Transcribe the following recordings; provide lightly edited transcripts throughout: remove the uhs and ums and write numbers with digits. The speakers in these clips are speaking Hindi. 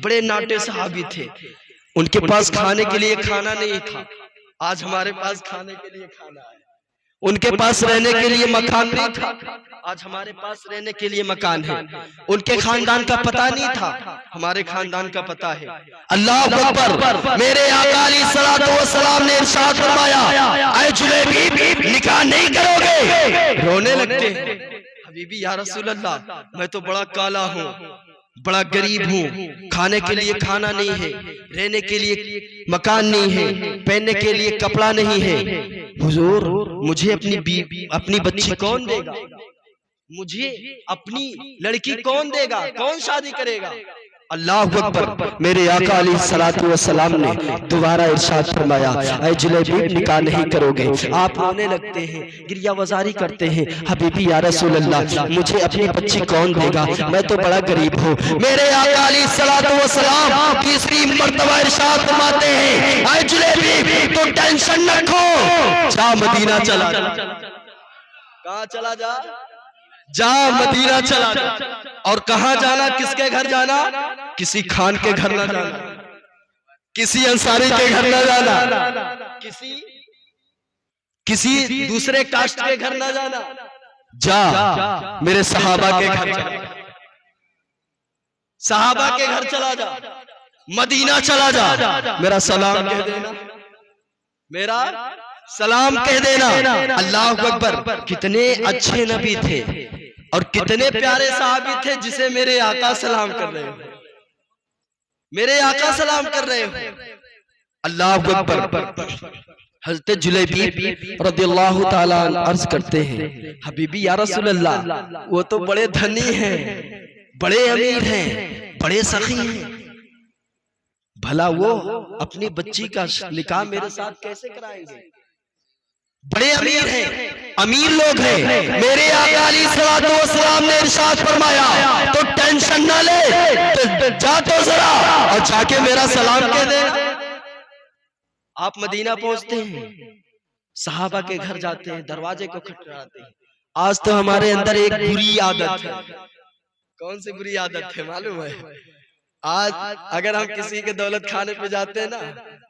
बड़े नाटे सहाबी थे। उनके पास खाने के लिए खाना नहीं था, आज हमारे पास खाने के लिए खाना है। उनके पास रहने के लिए मकान नहीं था, आज हमारे पास रहने के लिए मकान है। उनके खानदान का पता नहीं था, हमारे खानदान का पता है। अल्लाह अकबर। मेरे आका अलैहिस्सलातु वस्सलाम ने इरशाद फरमाया, ऐ जुलैबीब निकाह नहीं करोगे? रोने लगते हैं, हबीबी या रसूल अल्लाह, मैं तो बड़ा काला हूँ, बड़ा गरीब हूँ, खाने के लिए खाना नहीं है, रहने के लिए मकान नहीं है, पहनने के लिए कपड़ा नहीं है। हुजूर मुझे अपनी बच्ची कौन देगा? मुझे अपनी लड़की कौन देगा? कौन शादी करेगा? अल्लाह अकबर। मेरे आका अलैहिस्सलातु वस्सलाम ने दोबारा इरशाद फरमाया, ऐ जुलैबीब निकाह नहीं करोगे? आप रोने लगते हैं, गिरिया वजारी करते हैं, हबीबी या रसूल अल्लाह, मुझे अपनी बच्ची कौन देगा? मैं तो बड़ा गरीब हूँ। मेरे आका अलैहिस्सलातु वस्सलाम तीसरी मर्तबा इरशाद फरमाते हैं, ऐ जुलैबीब तो टेंशन न रखो, जा मदीना चला जा। कहाँ चला जा? जा मदीना चला जा। और कहाँ जाना? किसके घर जाना? किसी खान के घर ना जाना, किसी अंसारी के घर ना जाना, किसी दूसरे कास्ट के घर ना जाना। जा मेरे सहाबा के घर चला, सहाबा के घर चला जा, मदीना चला जा। मेरा सलाम कह देना, मेरा सलाम कह देना। अल्लाह अकबर। कितने अच्छे नबी थे और कितने प्यारे सहाबी थे जिसे मेरे आका सलाम कर रहे हो, मेरे आका सलाम कर रहे हो। अल्लाह अकबर। हज़रत जुलैबीब रज़ियल्लाहु ताला अर्ज करते हैं, हबीबी या रसूल अल्लाह, वो तो बड़े धनी हैं, बड़े अमीर हैं, बड़े सखी हैं, भला वो अपनी बच्ची का निकाह मेरे साथ कैसे कराएंगे? बड़े अमीर हैं, अमीर लोग हैं। मेरे आका अलैहिस्सलातु वस्सलाम ने इरशाद फरमाया, तो टेंशन ना ले, तो जा तो जरा और जाके मेरा सलाम कह दे। आप मदीना पहुंचते हैं, सहाबा के घर जाते हैं, दरवाजे को खटखटाते हैं। आज तो हमारे अंदर एक बुरी आदत है। कौन सी बुरी आदत है मालूम है? आज अगर हम किसी के दौलत खाने पे जाते हैं ना,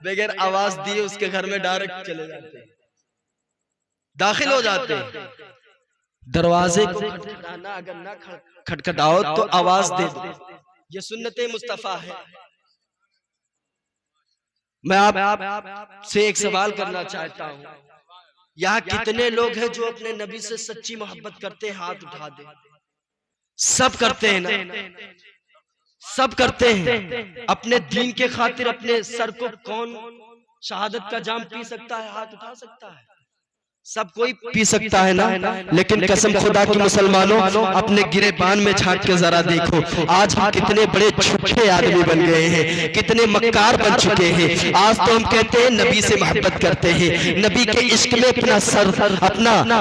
बगैर आवाज दिए उसके घर में डायरेक्ट चले जाते हैं, दाखिल हो जाते हैं। दरवाजे को खटखटाना, अगर ना खटखटाओ तो आवाज दे दो, ये सुन्नते मुस्तफा है। मैं आप से एक सवाल करना चाहता हूँ, यहाँ कितने लोग हैं जो अपने नबी से सच्ची मोहब्बत करते हैं? हाथ उठा दे। सब करते हैं ना, सब करते हैं। अपने दीन के खातिर अपने सर को कौन शहादत का जाम पी सकता है? हाथ उठा सकता है? सब कोई पी सकता है ना, लेकिन कसम खुदा की मुसलमानों, अपने गिरेबान में झांक के जरा देखो, आज हम कितने बड़े झूठे आदमी बन गए हैं, कितने मक्कार बन चुके हैं। आज तो हम कहते हैं नबी से मोहब्बत करते हैं, नबी के इश्क में अपना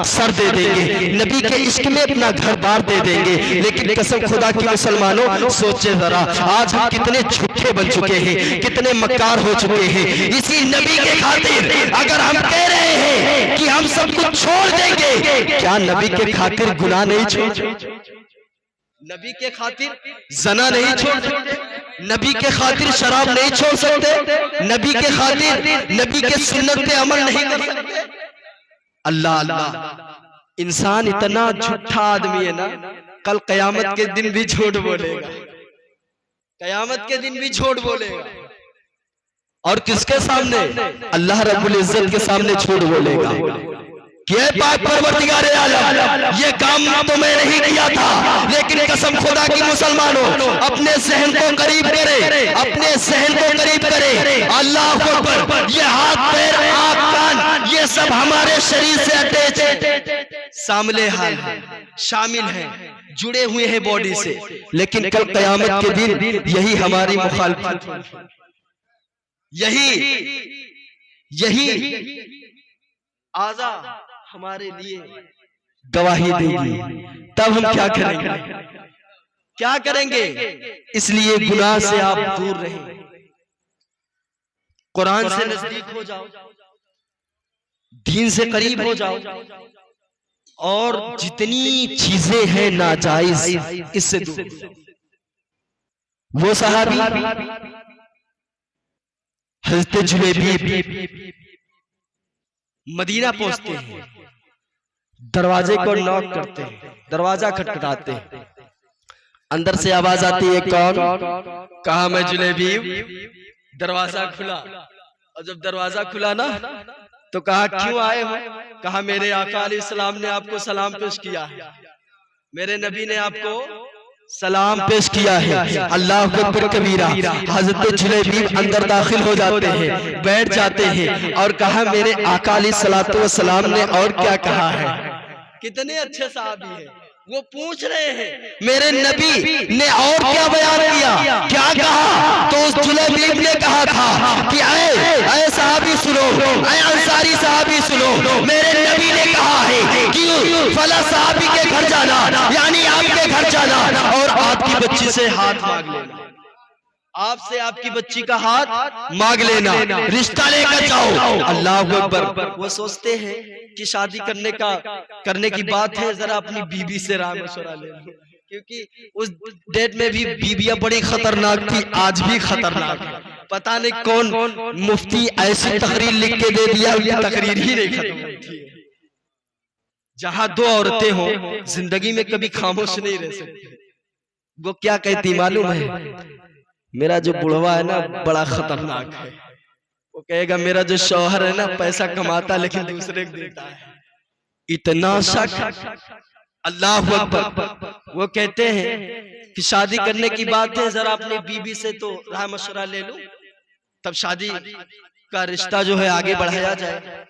सर दे देंगे, नबी के इश्क में अपना घर बार दे देंगे, लेकिन कसम खुदा की मुसलमानों सोचे जरा, आज हम कितने झूठे बन चुके हैं, कितने मक्कार हो चुके हैं। इसी नबी के खातिर अगर हम कह रहे हैं कि हम सब कुछ छोड़ देंगे, क्या नबी के खातिर गुनाह नहीं छोड़? नबी के खातिर जना नहीं छोड़ सकते? नबी के खातिर शराब नहीं छोड़ सकते? नबी के खातिर नबी के सुन्नत पे अमल नहीं कर सकते? अल्लाह अल्लाह। इंसान इतना झूठा आदमी है ना, कल कयामत के दिन भी झूठ बोलेगा, कयामत के दिन भी झूठ बोलेगा। और किसके सामने? अल्लाह रब्बुल इज्जत के सामने झूठ बोलेगा कि पाक परवरदिगार आलम, ये काम तो मैं नहीं किया था, लेकिन कसम खुदा की मुसलमानों, अपने सहन को करीब करे, अपने सहन को करीब करे। अल्लाह अकबर। ये हाथ पैर आँख कान ये सब हमारे शरीर से अटैच शामिल हाल है, शामिल है, जुड़े हुए हैं बॉडी से, लेकिन कल कयामत के दिन यही हमारी मुखालफत, यही आज़ा हमारे लिए गवाही देगी। तब हम क्या करेंगे? क्या करेंगे? इसलिए गुनाह से आप दूर रहें, कुरान से नजदीक हो जाओ, दीन से करीब हो जाओ, और जितनी चीजें हैं नाजायज इससे दूर। वो सहाबी हज़रत जुलैबीब मदीना पहुंचते हैं, दरवाजे को नॉक करते हैं, दरवाजा खटखटाते हैं, अंदर से आवाज आती है, कौन? कहा मैं जुलैबीब। दरवाजा खुला, और जब दरवाजा खुला ना तो कहा क्यों आए हो? कहा मेरे आका अलैहिस्सलाम ने आपको सलाम पेश किया है, मेरे नबी ने आपको सलाम पेश किया है। अल्लाह अकबर कबीरा। हज़रत जुलैबीब अंदर दाखिल हो जाते हैं, बैठ जाते हैं और कहा मेरे आका अलैहिस्सलातु वस्सलाम ने और क्या कहा है। कितने अच्छे सहाबी हैं, वो पूछ रहे हैं मेरे नबी ने और क्या बयान किया, क्या कहा? तो उस जुलैबीब ने कहा था कि ऐ सहाबी सुनो, ऐ अंसारी सहाबी सुनो, मेरे नबी ने कहा है कि फला सहाबी के घर जाना, यानी आपके घर जाना और आपकी बच्ची से हाथ मांग लेना, आपसे आपकी बच्ची का हाथ मांग लेना, रिश्ता लेकर जाओ। अल्लाह अकबर। वो सोचते हैं कि शादी करने की बात है, जरा अपनी बीबी से राय मशवरा ले लो, क्योंकि उस डेट में भी बीबियां बड़ी खतरनाक थी, आज भी खतरनाक है। पता नहीं कौन मुफ्ती ऐसी तकरीर लिख के दे दिया, उनकी तकरीर ही नहीं खत्म होती है। जहां दो औरतें हो जिंदगी में कभी खामोश नहीं रह सकती। वो क्या कहती मालूम है? मेरा जो बुढ़वा है ना बड़ा खतरनाक है, वो कहेगा मेरा जो शौहर है ना पैसा कमाता लेकिन दूसरे को देता है, इतना शक। अल्लाह अकबर। वो कहते हैं कि शादी करने की बात है, जरा अपनी बीबी से तो राय मशवरा ले लो, तब शादी का रिश्ता जो है आगे बढ़ाया जाए।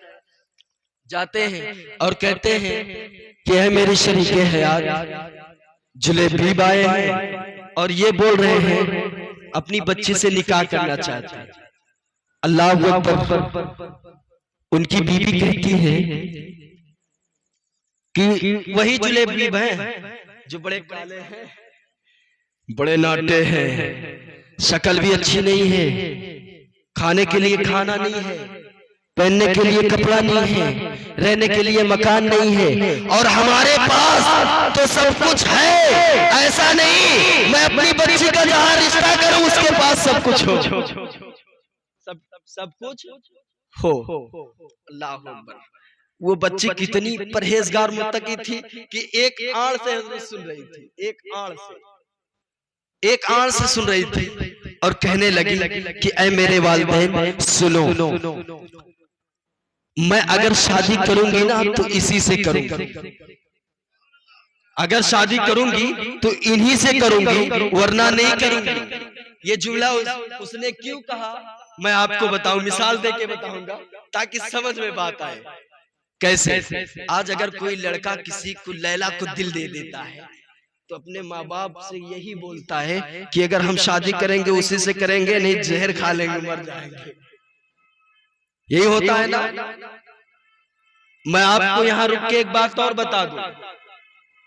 जाते हैं और कहते हैं कि है मेरी शरीके हयात जुलैबीब आए हैं और ये बोल रहे हैं अपनी बच्ची से निकाह करना चाहते हैं। अल्लाह अकबर। उनकी बीबी कहती है कि वही जुलैबीब हैं जो बड़े काले हैं, बड़े नाटे हैं, शक्ल भी अच्छी नहीं है, खाने के लिए खाना नहीं है, पहनने के लिए कपड़ा नहीं है, रहने के लिए मकान नहीं है, और हमारे पास तो सब कुछ है। ऐसा नहीं मैं अपनी बच्ची का जहां रिश्ता करूं उसके पास सब कुछ हो, सब कुछ हो। अल्लाह अकबर। वो बच्ची कितनी परहेजगार मुत्तकी थी कि एक आड़ से हज़रत सुन रही थी, एक आड़ से सुन रही थी और कहने लगी कि ऐ मेरे वालिदैन सुनो, मैं अगर शादी करूंगी ना तो इसी से करूंगी, अगर शादी करूंगी तो इन्हीं से करूंगी, वरना नहीं करूंगी। ये जुमला उसने क्यों कहा मैं आपको बताऊं, मिसाल देके बताऊंगा ताकि समझ में बात आए। कैसे? आज अगर कोई लड़का किसी को लैला को दिल दे देता है तो अपने माँ बाप से यही बोलता है कि अगर हम शादी करेंगे उसी से करेंगे, नहीं जहर खा लेंगे मर जाएंगे। यही होता है ना। मैं आपको यहाँ रुक के एक बात और बता दूं,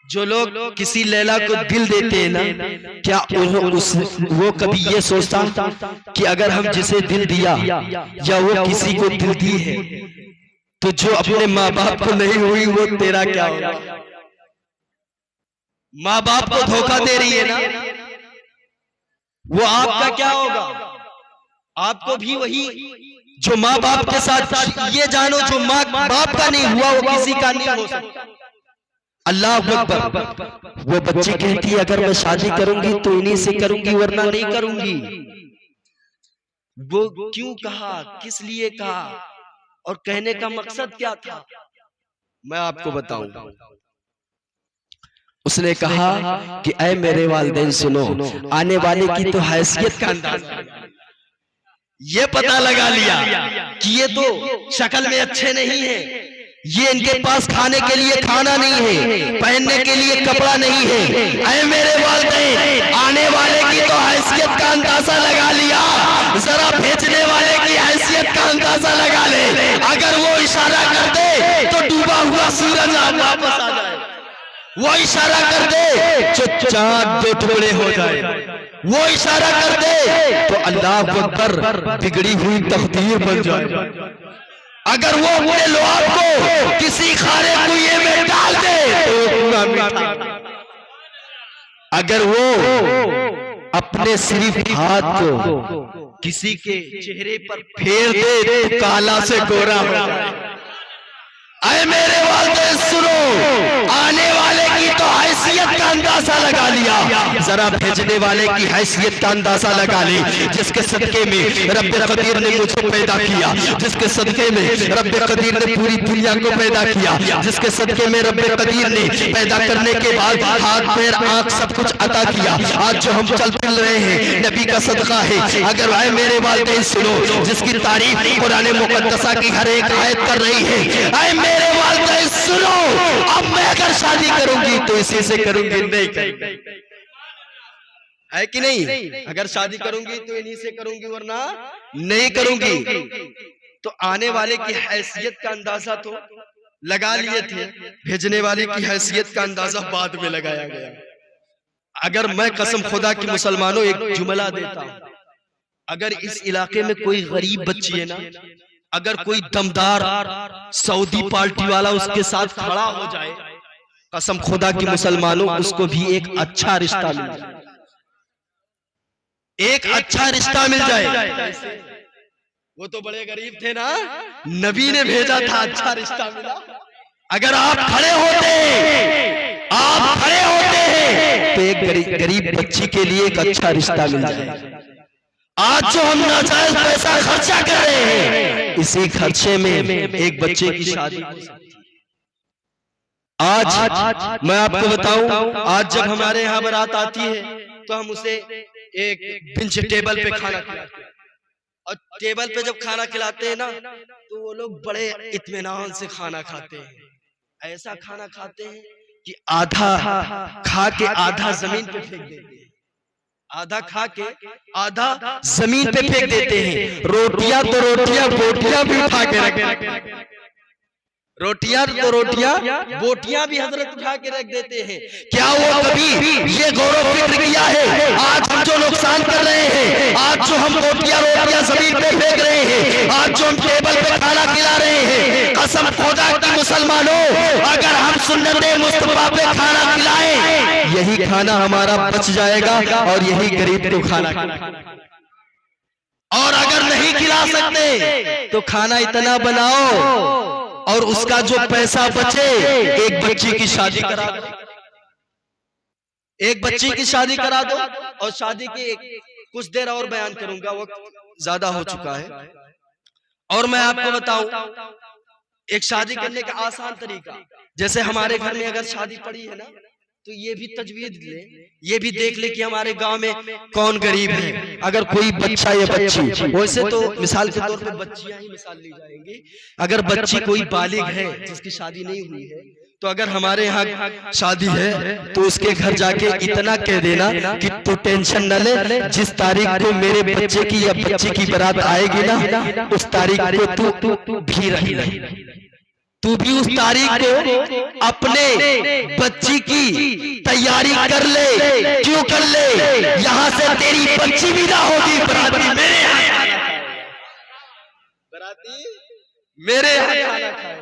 जो लोग किसी लैला को दिल देते हैं ना, क्या वो कभी ये सोचता कि अगर हम जिसे दिल दिया या वो किसी को दिल दी है तो जो अपने माँ बाप को नहीं हुई वो तेरा क्या होगा? माँ बाप को धोखा दे रही है ना, वो आपका क्या होगा? आपको भी वही जो माँ बाप के साथ, ये जानो जो माँ बाप का नहीं हुआ वो किसी का नहीं हो सकता। अल्लाह अकबर। वो बच्ची कहती है अगर मैं शादी करूंगी तो इन्हीं से करूंगी, वरना नहीं करूंगी। वो क्यों कहा, किस लिए कहा और कहने का मकसद क्या था, मैं आपको बताऊंगा। उसने कहा कि ऐ मेरे वालिदैन सुनो, आने वाले की तो हैसियत का अंदाजा, ये पता लगा लिया कि ये तो शक्ल में अच्छे नहीं है, ये इनके पास खाने के लिए खाना नहीं है, पहनने के लिए कपड़ा नहीं है। ऐ मेरे वालिदैन, आने वाले की तो हैसियत का अंदाजा लगा लिया, जरा भेजने वाले की हैसियत का अंदाजा लगा ले। अगर वो इशारा कर दे तो डूबा हुआ सूरज वापस आ जाए, वो इशारा कर दे तो चांद दो टुकड़े हो जाए, वो इशारा कर दे तो अल्लाह अकबर बिगड़ी हुई तकदीर बन जाए। अगर वो अपने लुआब को किसी खारे कुएं में डाल दे तो पूरा मीठा, अगर वो अपने सिर्फ हाथ को किसी के चेहरे पर फेर दे तो काला से गोरा हो जाए। अरे मेरे वालिदैन सुनो, आने वाले की तो हैसियत का अंदाजा लगा लिया, जरा भेजने वाले की हैसियत का अंदाजा लगा ली। जिसके सदके में रब्बे कदीर ने मुझे पैदा किया, जिसके सदके में रब्बे कदीर ने पूरी दुनिया को पैदा किया, जिसके सदके में रब्बे कदीर ने पैदा करने के बाद हाथ पैर आंख सब कुछ अता किया। आज जो हम चल फिर रहे हैं नबी का सदका है। अगर आए मेरे वालिदैन सुनो, जिसकी तारीफ कुरान मुकद्दसा की हर एक आयत कर रही है, आए मेरे वालिदैन सुनो, अब मैं अगर शादी करूंगी तो इसी से करूंगी, नहीं करूंगी, है कि नहीं? अगर शादी करूंगी तो इन्हीं से करूंगी, वरना नहीं करूंगी। तो आने वाले की हैसियत का अंदाजा तो लगा लिए थे, भेजने वाले की हैसियत का अंदाजा बाद में लगाया गया। अगर मैं कसम खुदा की मुसलमानों एक जुमला देता हूं, अगर इस इलाके में कोई गरीब बच्ची है ना, अगर कोई दमदार सऊदी पार्टी वाला उसके साथ खड़ा हो जाए, कसम खुदा की मुसलमानों उसको भी एक अच्छा रिश्ता मिल जाए, एक अच्छा रिश्ता मिल जाए। वो तो बड़े गरीब थे ना, नबी ने भेजा था, अच्छा रिश्ता मिला। अगर आप खड़े होते, आप खड़े होते तो एक गरीब बच्ची के लिए एक अच्छा रिश्ता मिल जाए। आज जो हम नाजायज पैसा खर्चा कर रहे हैं, इसी खर्चे में एक बच्चे की शादी हो सकती है। आज मैं आपको बताऊं, आज जब हमारे यहाँ बारात आती है तो हम उसे एक बेंच टेबल पे खाना खिलाते हैं, और टेबल पे जब खाना खिलाते हैं ना तो वो लोग बड़े इत्मीनान से खाना खाते हैं। ऐसा खाना खाते हैं कि आधा खा के आधा जमीन पे फेंक देते हैं, आधा खा के आधा जमीन पे फेंक देते हैं। रोटियां तो रोटियां, बोटियां भी उठा के रख, रोटियां तो रोटियां, बोटियां भी हजरत उठा के रख देते हैं। क्या वो कभी ये गौरव फिक्र किया है आज हम जो नुकसान कर रहे हैं, आज जो हम बोटियां रोटियां जमीन पे फेंक रहे हैं, आज जो हम टेबल पे खाना खिला रहे हैं, कसम खुदा की मुसलमानों, अगर हम सुन्नते मुस्तफा पे खाना खिलाएं, यही खाना हमारा बच जाएगा और यही गरीब को खाना। और अगर नहीं खिला सकते तो खाना इतना बनाओ और उसका जो पैसा बचे एक बच्ची की शादी करा दो, एक बच्ची की शादी करा दो। और शादी की कुछ देर और बयान करूंगा, वक्त ज्यादा हो चुका है। और मैं आपको बताऊं एक शादी करने का आसान तरीका, जैसे हमारे घर में अगर शादी पड़ी है ना तो ये भी तजवीज ले, ये भी देख ले कि हमारे गांव में कौन गरीब है। अगर कोई बच्चा या बच्ची, वैसे तो मिसाल के तौर पे बच्चियां ही मिसाल ली जाएंगी, अगर बच्ची कोई बालिग है जिसकी शादी नहीं हुई है, तो अगर हमारे यहाँ शादी है तो उसके घर जाके इतना कह देना कि तू टेंशन न ले, जिस तारीख को मेरे बच्चे की या बच्ची की बारात आएगी ना, उस तारीख को तू भी रही, तू भी उस तारीख को अपने बच्ची की तैयारी कर ले। क्यों कर ले? यहाँ से तेरी बच्ची भी ना होगी, बराती मेरे यहाँ, बराती मेरे यहाँ खाए।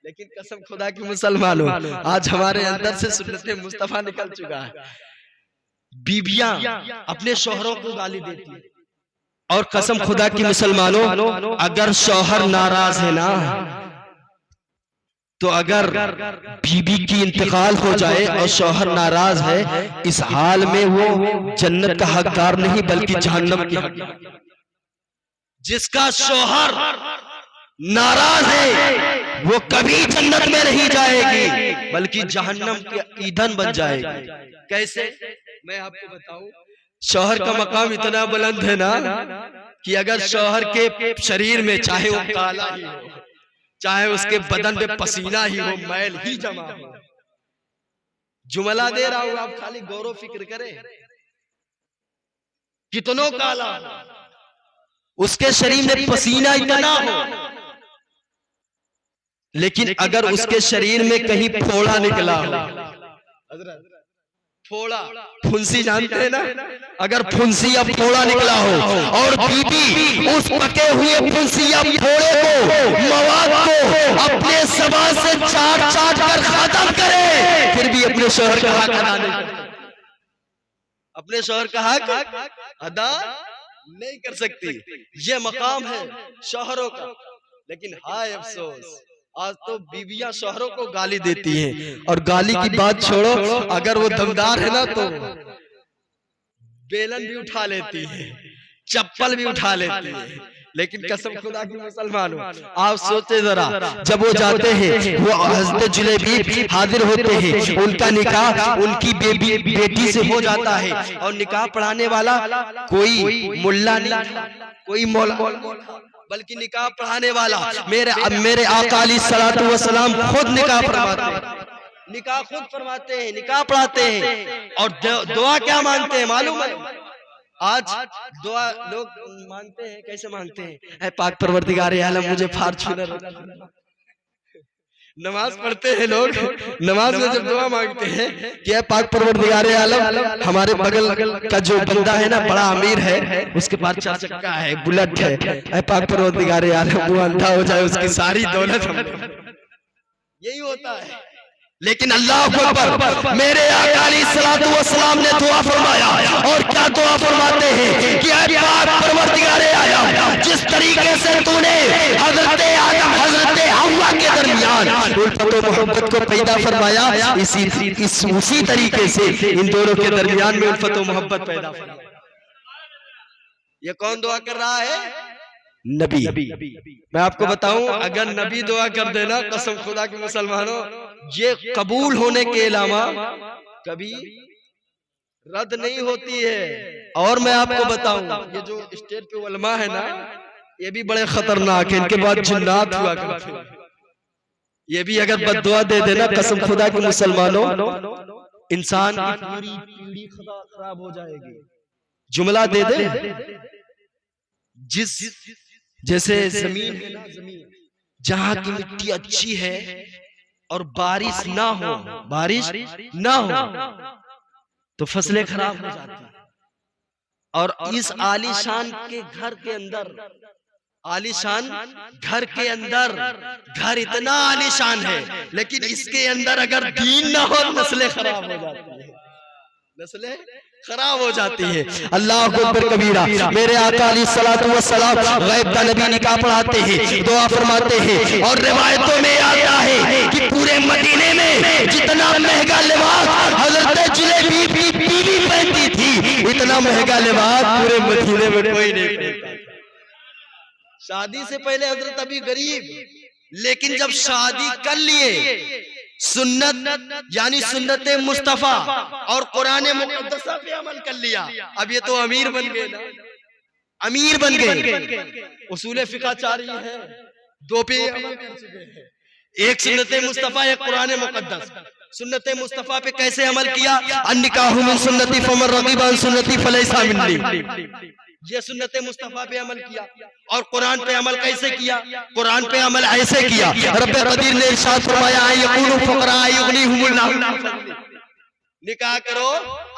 लेकिन कसम खुदा की मुसलमानों, आज हमारे अंदर से सुन्नते मुस्तफा निकल चुका है। बीबियां अपने शौहरों को गाली देती है, और कसम खुदा की मुसलमानों, अगर शौहर नाराज है ना, तो अगर बीबी की इंतकाल हो जाए और शौहर नाराज है, इस हाल में वो जन्नत का हकदार नहीं बल्कि जहन्नम की हकदार। जिसका शौहर नाराज है वो कभी जन्नत में नहीं जाएगी बल्कि जहन्नम के ईंधन बन जाएगी। कैसे? मैं आपको बताऊं, शौहर का मकाम इतना बुलंद है ना कि अगर शौहर के शरीर में चाहे वो काला ही हो, चाहे उसके बदन पे पसीना ही हो, मैल ही जमा हो, जुमला दे रहा हूं, आप खाली गौरव फिक्र करें, कितनों काला उसके शरीर में पसीना इतना हो, लेकिन अगर उसके शरीर में कहीं फोड़ा निकला हो, फोड़ा फुंसी जानते हैं ना, अगर फुंसी या फोड़ा निकला हो और बीबी उस पके हुए फुंसी या फोड़े को, मवाद को अपने ज़बान से चाट चाट कर खत्म करे, फिर भी अपने शौहर का हक अदा नहीं करे, अपने शौहर का हक अदा नहीं कर सकती। ये मकाम है शौहरों का। लेकिन हाय अफसोस, आज तो बीवियां शौहरों को गाली देती हैं, और गाली की बात छोड़ो, अगर वो दमदार है ना तो बेलन भी उठा लेती है, चप्पल भी उठा लेती है। लेकिन कसम खुदा की मुसलमानों, आप सोचे जरा, जब वो जाते हैं, वो हज़रत जुलेबीब हाजिर होते हैं, उनका निकाह उनकी बेटी से हो जाता है, और निकाह पढ़ाने वाला कोई मुल्ला नहीं, कोई मौला, बल्कि निकाह पढ़ाने वाला मेरे आका अलैहिस्सलातु वस्सलाम खुद निकाह फरमाते हैं, निकाह खुद फरमाते हैं, निकाह पढ़ाते हैं। और दुआ क्या मांगते हैं मालूम है? आज दुआ लोग मांगते हैं, कैसे मांगते हैं? ऐ पाक परवरदिगार आलम मुझे फॉर्च्यूनर। नमाज पढ़ते हैं लोग, नमाज में जब दुआ मांगते हैं कि ऐ पाक परवरदिगार आलम, हमारे बगल का जो बंदा है ना, बड़ा अमीर है, उसके पास 4 चक्का है, बुलेट है, ऐ पाक परवरदिगार आलम वो अंधा हो जाए, उसकी सारी दौलत। यही होता है। लेकिन अल्लाह अकबर, मेरे आका अलैहिस्सलातु वस्सलाम ने दुआ फरमाया, और क्या दुआ फरमाते हैं कि ऐ पाक परवरदिगार आलम, जिस तरीके से तूने हजरत आदम हजरत हव्वा के दरमियान उल्फत और मोहब्बत को पैदा फरमाया, उसी तरीके से इन दोनों के दरमियान में उल्फत और मोहब्बत पैदा फरमाया। ये कौन दुआ कर रहा है? नबी। मैं आपको बताऊं, अगर नबी दुआ कर देना, कसम खुदा के मुसलमानों, ये कबूल होने के अलावा कभी रद्द नहीं होती है। और मैं आपको बताऊं, ये जो स्टेज पे उलमा है ना, ये भी बड़े खतरनाक है, इनके बाद जिन्नात हुआ करते हैं। ये भी अगर बद्दुआ दे देना, कसम खुदा के मुसलमानों, इंसान की पूरी पीढ़ी खराब हो जाएगी। जुमला दे दे, जिस जैसे जमीन है ना, जमीन जहाँ की मिट्टी अच्छी है और बारिश ना हो, बारिश ना हो तो फसलें खराब हो जाती हैं। और इस आलीशान के घर के अंदर, आलीशान घर के अंदर, घर इतना आलीशान है, लेकिन इसके अंदर अगर दीन ना हो, नस्लें खराब हो जाती है, नस्लें खराब हो जाती है। अल्लाह अकबर कबीरा। मेरे आका अलैहिस्सलातु वस्सलाम गैब का नबी निकाह पढ़ाते हैं, दुआ फरमाते हैं, और रिवायतों में आता है कि पूरे मदीने में जितना महंगा लिबास हजरत जुलेबीब की बीवी पहनती थी, इतना महंगा लिबास पूरे मदीने में कोई नहीं पहनता। शादी से पहले हजरत अभी गरीब, लेकिन जब शादी कर लिए, सुन्नत यानी सुन्नत मुस्तफा और कुरान मुकद्दसा पे अमल कर लिया, अब ये तो अमीर बन गए ना, अमीर बन गए। उसूल फिक़ह जारी है, 2 पे अमल कर चुके हैं, एक सुन्नत मुस्तफा, एक कुरान मुकद्दस। सुन्नत मुस्तफा पे कैसे अमल किया? अन्निकाहु मिन सुन्नती फमन रग़िबा अन सुन्नती फलैसा मिन्नी। ये सुन्नत मुस्तफा पे अमल किया। और कुरान पे अमल कैसे किया? कुरान पे अमल ऐसे किया, रब्बे कदीर ने इरशाद फरमाया, यकूनु फुक़रा युग़नीहुमुल्लाहु। निकाह करो,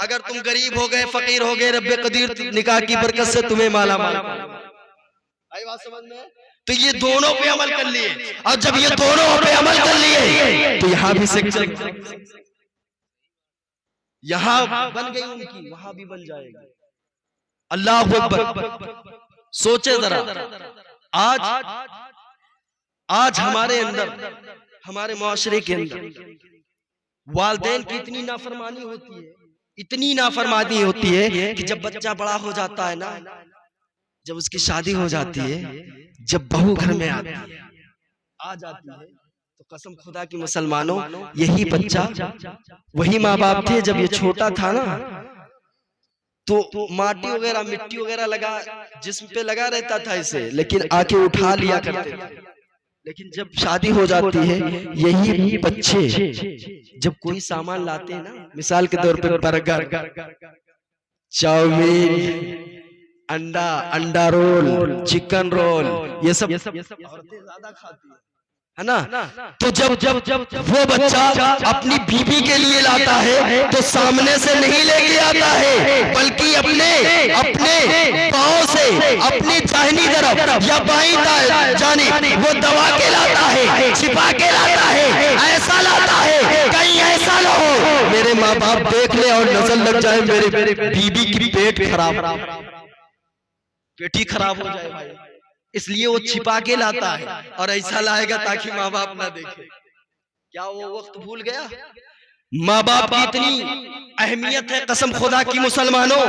अगर तुम गरीब हो गए, फकीर हो गए, रब्बे कदीर निकाह की बरकत से तुम्हें माला माल। आई बात समझ में? तो ये दोनों पे अमल कर लिए, और जब ये दोनों पे अमल कर लिए तो यहाँ भी सेक्शन, यहाँ बन गई उनकी, वहां भी बन जाएगी। अल्लाह अकबर। सोचे जरा, आज हमारे अंदर, हमारे मुआशरे के अंदर वालिदैन की इतनी नाफरमानी होती है, इतनी नाफरमानी होती है कि जब बच्चा बड़ा हो जाता है ना, जब उसकी शादी हो जाती है, जब बहू घर में आती है, आ जाती है, तो कसम खुदा की मुसलमानों, यही बच्चा, वही माँ बाप थे जब ये छोटा था ना, तो माटी वगैरह, मिट्टी वगैरह लगा जिस्म पे लगा रहता था इसे, लेकिन आके उठा लिया करते थे। लेकिन जब शादी हो जाती है, यही बच्चे जब कोई सामान लाते हैं ना, मिसाल के तौर पे बर्गर, चाउमीन, अंडा रोल, चिकन रोल, ये सब औरतें ज्यादा खाती है, है ना? तो जब वो बच्चा अपनी बीवी के लिए लाता है, तो सामने से नहीं लेके आता है, बल्कि अपने पाँव से अपनी दाहिनी तरफ या बाईं जानिब वो दबा के लाता है, छिपा के लाता है, ऐसा लाता है, कहीं ऐसा वालों, मेरे माँ बाप देख ले और नजर लग जाए मेरे बीबी की पेट खराब, पेट ही खराब हो जाए भाई, इसलिए वो छिपा के लाता है और ऐसा लाएगा ताकि माँ बाप ना देखे। क्या वो वक्त भूल गया? माँ बाप की इतनी अहमियत है कसम खुदा की मुसलमानों,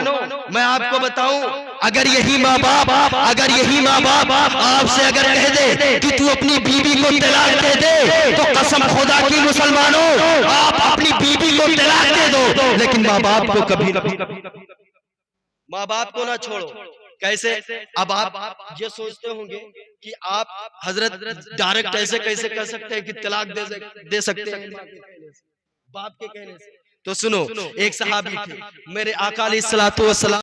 मैं आपको बताऊं, अगर यही माँ बाप आपसे अगर कह दे कि तू अपनी बीबी को तलाक दे दे, तो कसम खुदा की मुसलमानों आप अपनी बीबी को तलाक दे दो, लेकिन माँ बाप को कभी माँ बाप को ना छोड़ो। कैसे? अब आप ये सोचते होंगे कि आप हजरत डायरेक्ट ऐसे कैसे कर सकते हैं कि तलाक दे सकते हैं बाप के कहने से। तो सुनो, एक सहाबी थे, मेरे आका अलैहिस्सलातु वस्सलाम